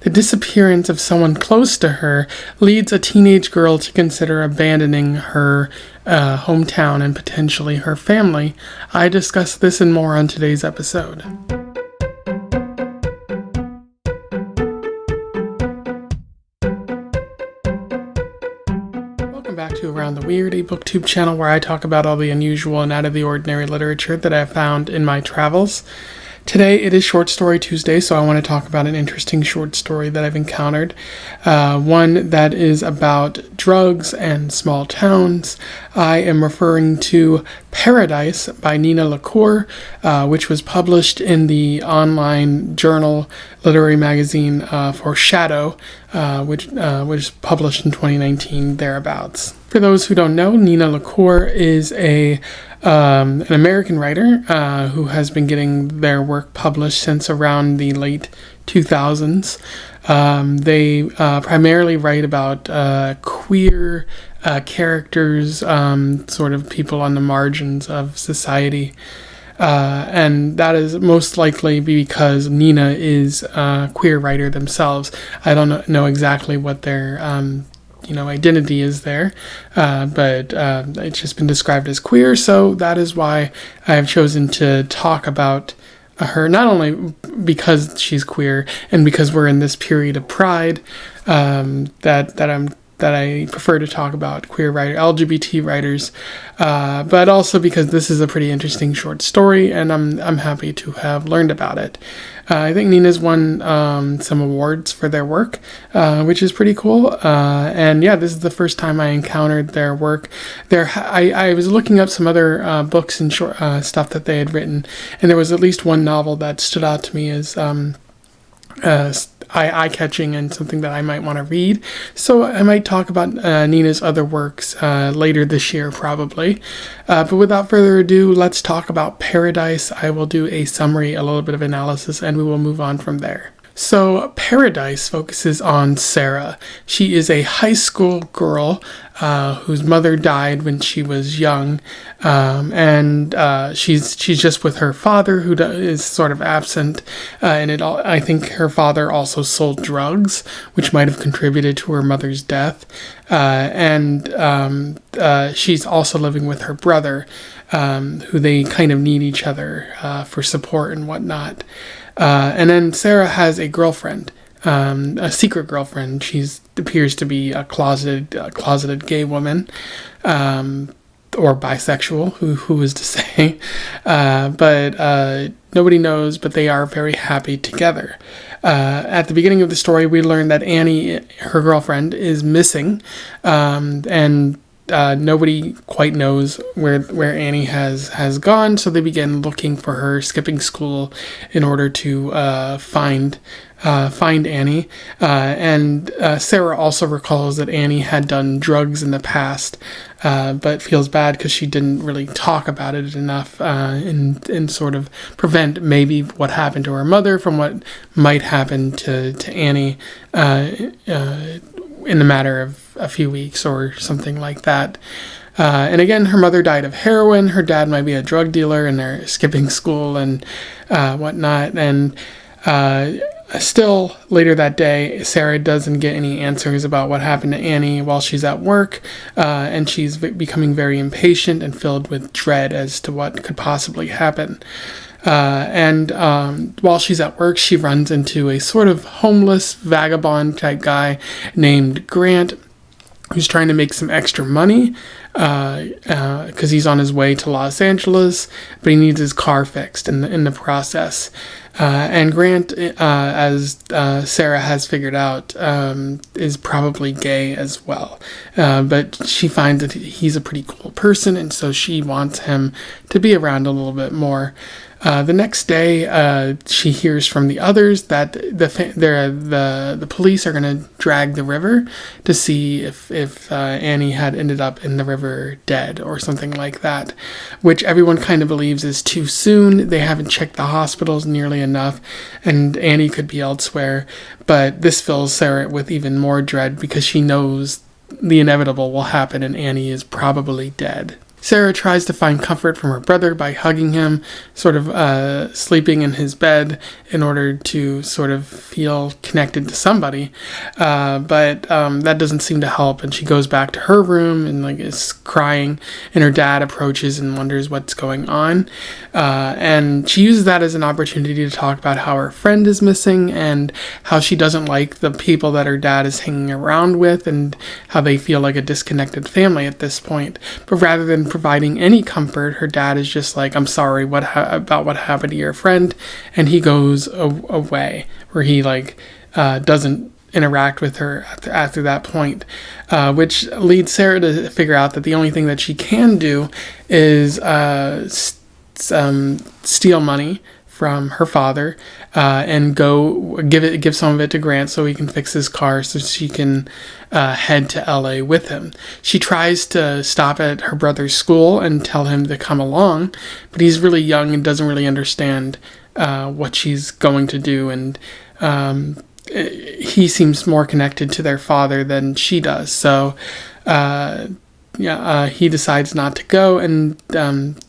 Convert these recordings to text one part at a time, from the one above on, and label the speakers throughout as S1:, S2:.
S1: The disappearance of someone close to her leads a teenage girl to consider abandoning her hometown and potentially her family. I discuss this and more on today's episode. Welcome back to Around the Weird, a booktube channel where I talk about all the unusual and out of the ordinary literature that I've found in my travels. Today it is Short Story Tuesday, so I want to talk about an interesting short story that I've encountered. One that is about drugs and small towns. I am referring to Paradise by Nina LeCour, which was published in the online journal literary magazine for Shadow, which was published in 2019, thereabouts. For those who don't know, Nina LeCour is an American writer who has been getting their work published since around the late 2000s. They primarily write about queer characters, sort of people on the margins of society. And that is most likely because Nina is a queer writer themselves. I don't know exactly what their identity is there, but it's just been described as queer, so that is why I have chosen to talk about her, not only because she's queer and because we're in this period of pride, that I prefer to talk about queer LGBT writers, but also because this is a pretty interesting short story, and I'm happy to have learned about it. I think Nina's won some awards for their work, which is pretty cool. And yeah, this is the first time I encountered their work. I was looking up some other books and short stuff that they had written, and there was at least one novel that stood out to me as eye-catching and something that I might want to read. So I might talk about Nina's other works later this year, probably. But without further ado, let's talk about Paradise. I will do a summary, a little bit of analysis, and we will move on from there. So Paradise focuses on Sara. She is a high school girl whose mother died when she was young, and she's just with her father, who is sort of absent. I think her father also sold drugs, which might have contributed to her mother's death. And she's also living with her brother, who they kind of need each other for support and whatnot. And then Sara has a girlfriend, a secret girlfriend. She appears to be a closeted gay woman, or bisexual, who is to say, but nobody knows, but they are very happy together. At the beginning of the story, we learn that Annie, her girlfriend, is missing, and nobody quite knows where Annie has gone, so they begin looking for her, skipping school in order to find Annie. And Sara also recalls that Annie had done drugs in the past, but feels bad because she didn't really talk about it enough and sort of prevent maybe what happened to her mother from what might happen to Annie in the matter of a few weeks or something like that. And again, her mother died of heroin. Her dad might be a drug dealer, and they're skipping school and whatnot. And still later that day, Sara doesn't get any answers about what happened to Annie while she's at work, and she's becoming very impatient and filled with dread as to what could possibly happen. And while she's at work, she runs into a sort of homeless vagabond type guy named Grant, who's trying to make some extra money because he's on his way to Los Angeles, but he needs his car fixed in the process. And Grant, as Sara has figured out, is probably gay as well. But she finds that he's a pretty cool person, and so she wants him to be around a little bit more. The next day, she hears from the others that the police are going to drag the river to see if Annie had ended up in the river dead or something like that, which everyone kind of believes is too soon. They haven't checked the hospitals nearly enough, and Annie could be elsewhere. But this fills Sara with even more dread because she knows the inevitable will happen and Annie is probably dead. Sara tries to find comfort from her brother by hugging him, sort of sleeping in his bed in order to sort of feel connected to somebody. But that doesn't seem to help, and she goes back to her room and like is crying, and her dad approaches and wonders what's going on. And she uses that as an opportunity to talk about how her friend is missing and how she doesn't like the people that her dad is hanging around with and how they feel like a disconnected family at this point. But rather than providing any comfort, her dad is just like, I'm sorry about what happened to your friend, and he goes away, where he like doesn't interact with her after that point, which leads Sara to figure out that the only thing that she can do is steal money from her father and go give some of it to Grant so he can fix his car so she can head to LA with him. She tries to stop at her brother's school and tell him to come along, but he's really young and doesn't really understand what she's going to do, and he seems more connected to their father than she does. So he decides not to go, and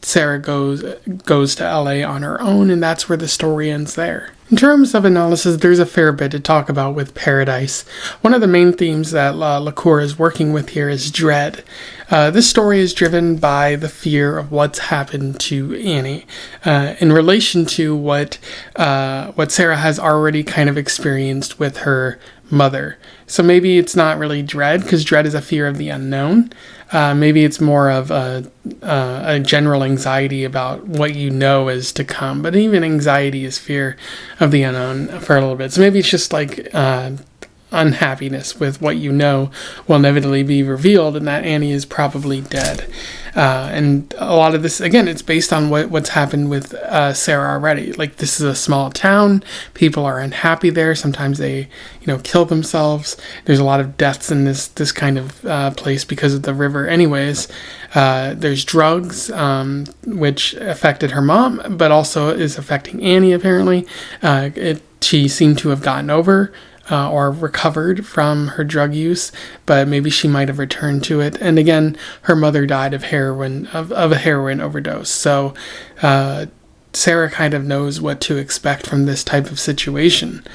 S1: Sara goes to LA on her own, and that's where the story ends there. In terms of analysis, there's a fair bit to talk about with Paradise. One of the main themes that LeCour is working with here is dread. This story is driven by the fear of what's happened to Annie in relation to what Sara has already kind of experienced with her mother. So maybe it's not really dread, because dread is a fear of the unknown. Maybe it's more of a general anxiety about what you know is to come. But even anxiety is fear of the unknown for a little bit. So maybe it's just like unhappiness with what you know will inevitably be revealed, and that Annie is probably dead. And a lot of this, again, it's based on what's happened with Sara already. Like, this is a small town. People are unhappy there. Sometimes they, kill themselves. There's a lot of deaths in this kind of place because of the river anyways. There's drugs, which affected her mom, but also is affecting Annie, apparently. She seemed to have gotten over or recovered from her drug use, but maybe she might have returned to it. And again, her mother died of a heroin overdose. So Sara kind of knows what to expect from this type of situation.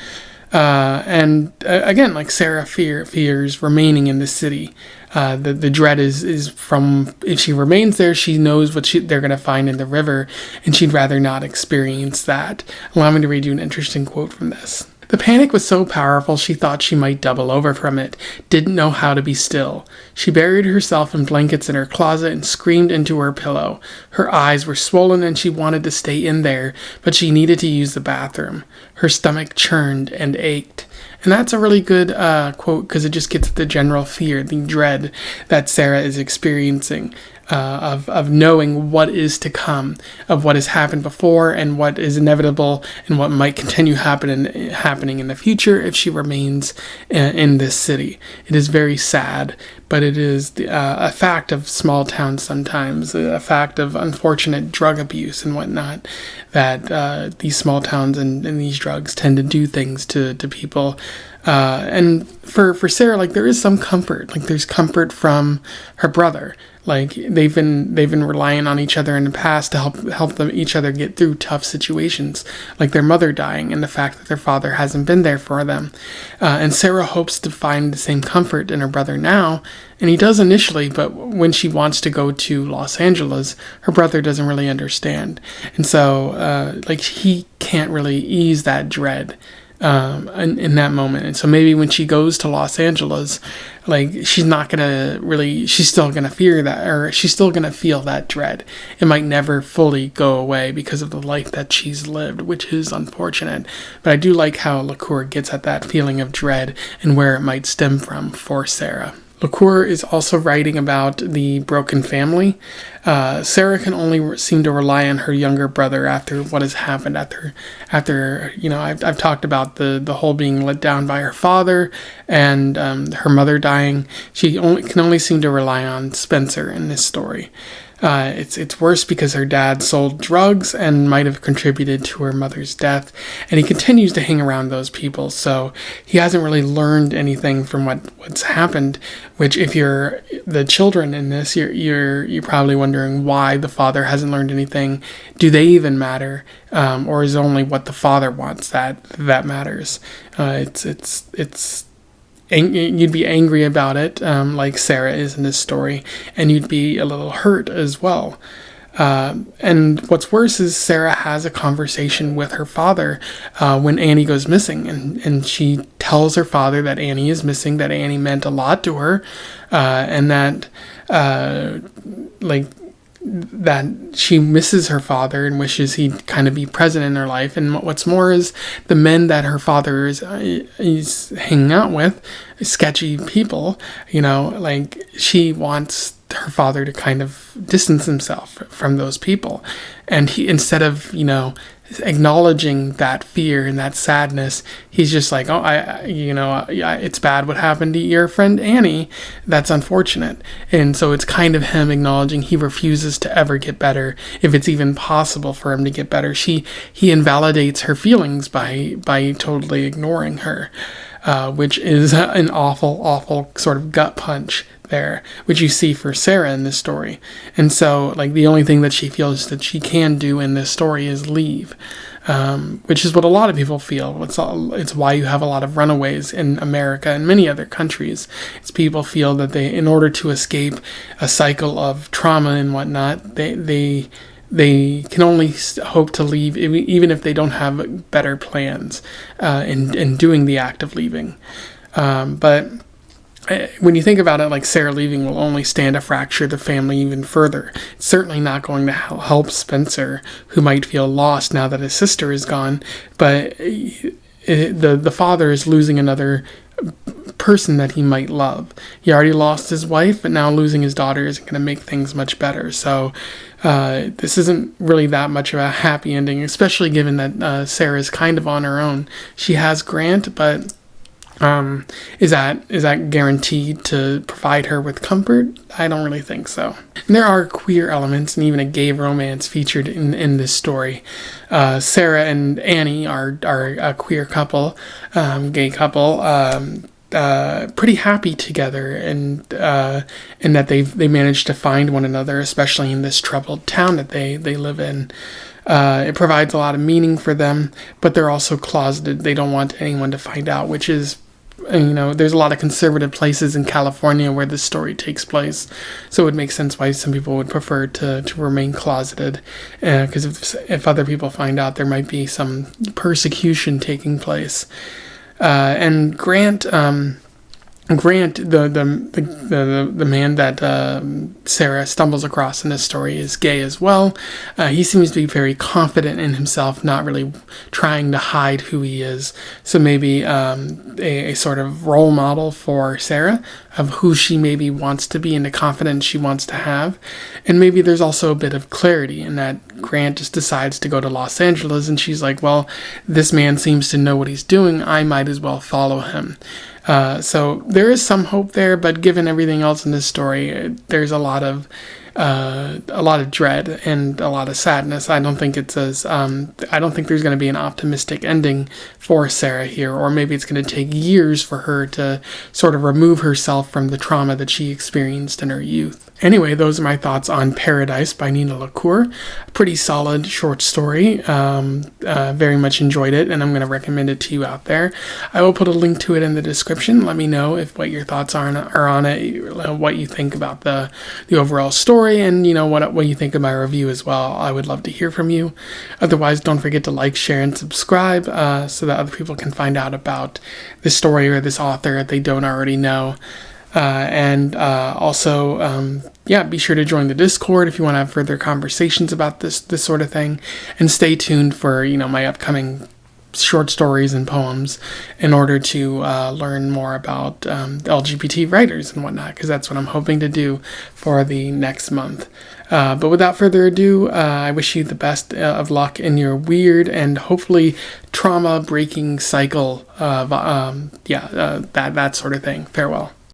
S1: And again, like Sara fears remaining in the city. The dread is from, if she remains there, she knows what they're going to find in the river, and she'd rather not experience that. Allow me to read you an interesting quote from this. The panic was so powerful she thought she might double over from it, didn't know how to be still. She buried herself in blankets in her closet and screamed into her pillow. Her eyes were swollen and she wanted to stay in there, but she needed to use the bathroom. Her stomach churned and ached. And that's a really good quote, because it just gets at the general fear, the dread that Sara is experiencing. Of knowing what is to come, of what has happened before and what is inevitable and what might continue happening in the future if she remains in this city. It is very sad, but it is a fact of small towns sometimes, a fact of unfortunate drug abuse and whatnot, that these small towns and these drugs tend to do things to people. And for Sara, like, there is some comfort. Like, there's comfort from her brother. Like, they've been relying on each other in the past to help them each other get through tough situations, like their mother dying and the fact that their father hasn't been there for them. And Sara hopes to find the same comfort in her brother now, and he does initially, but when she wants to go to Los Angeles, her brother doesn't really understand. And so, he can't really ease that dread in that moment. And so maybe when she goes to Los Angeles, like, she's still gonna fear that, or she's still gonna feel that dread. It might never fully go away because of the life that she's lived, which is unfortunate. But I do like how LeCour gets at that feeling of dread and where it might stem from for Sara. LeCour is also writing about the broken family. Sara can only seem to rely on her younger brother after what has happened. After I've talked about the whole being let down by her father and her mother dying. She can only seem to rely on Spencer in this story. It's worse because her dad sold drugs and might have contributed to her mother's death, and he continues to hang around those people. So he hasn't really learned anything from what's happened. Which, if you're the children in this, you're probably wondering why the father hasn't learned anything. Do they even matter, or is it only what the father wants that matters? You'd be angry about it, like Sara is in this story, and you'd be a little hurt as well. And what's worse is Sara has a conversation with her father when Annie goes missing, and she tells her father that Annie is missing, that Annie meant a lot to her, and that that she misses her father and wishes he'd kind of be present in her life. And what's more is the men that her father is hanging out with, sketchy people, she wants her father to kind of distance himself from those people. And he, instead of, acknowledging that fear and that sadness, he's just like, it's bad what happened to your friend Annie. That's unfortunate. And so it's kind of him acknowledging he refuses to ever get better, if it's even possible for him to get better. He invalidates her feelings by totally ignoring her, which is an awful, awful sort of gut punch there, which you see for Sara in this story. And so, the only thing that she feels that she can do in this story is leave, which is what a lot of people feel. It's why you have a lot of runaways in America and many other countries. It's people feel that they, in order to escape a cycle of trauma and whatnot, they can only hope to leave, even if they don't have better plans in doing the act of leaving. But when you think about it, Sara leaving will only stand to fracture the family even further. It's certainly not going to help Spencer, who might feel lost now that his sister is gone, but the father is losing another person that he might love. He already lost his wife, but now losing his daughter isn't going to make things much better. So this isn't really that much of a happy ending, especially given that Sara is kind of on her own. She has Grant, but is that guaranteed to provide her with comfort? I don't really think so. And there are queer elements and even a gay romance featured in this story. Sara and Annie are a queer couple, gay couple, pretty happy together, and that they managed to find one another, especially in this troubled town that they live in. It provides a lot of meaning for them, but they're also closeted. They don't want anyone to find out, which is, there's a lot of conservative places in California where this story takes place, so it would make sense why some people would prefer to remain closeted, because if other people find out, there might be some persecution taking place. And Grant, the man that Sara stumbles across in this story, is gay as well. He seems to be very confident in himself, not really trying to hide who he is. So maybe a sort of role model for Sara of who she maybe wants to be and the confidence she wants to have. And maybe there's also a bit of clarity in that Grant just decides to go to Los Angeles, and she's like, well, this man seems to know what he's doing. I might as well follow him. So there is some hope there, but given everything else in this story, there's a lot of dread and a lot of sadness. I don't think there's going to be an optimistic ending for Sara here, or maybe it's going to take years for her to sort of remove herself from the trauma that she experienced in her youth. Anyway, those are my thoughts on Paradise by Nina LeCour. A pretty solid short story. Very much enjoyed it, and I'm going to recommend it to you out there. I will put a link to it in the description. Let me know what your thoughts are on it, what you think about the overall story, and what you think of my review as well. I would love to hear from you. Otherwise, don't forget to like, share, and subscribe so that other people can find out about this story or this author if they don't already know. Also, be sure to join the Discord if you want to have further conversations about this sort of thing, and stay tuned for my upcoming short stories and poems in order to learn more about LGBT writers and whatnot, because that's what I'm hoping to do for the next month. But without further ado, I wish you the best of luck in your weird and hopefully trauma-breaking cycle of that sort of thing. Farewell.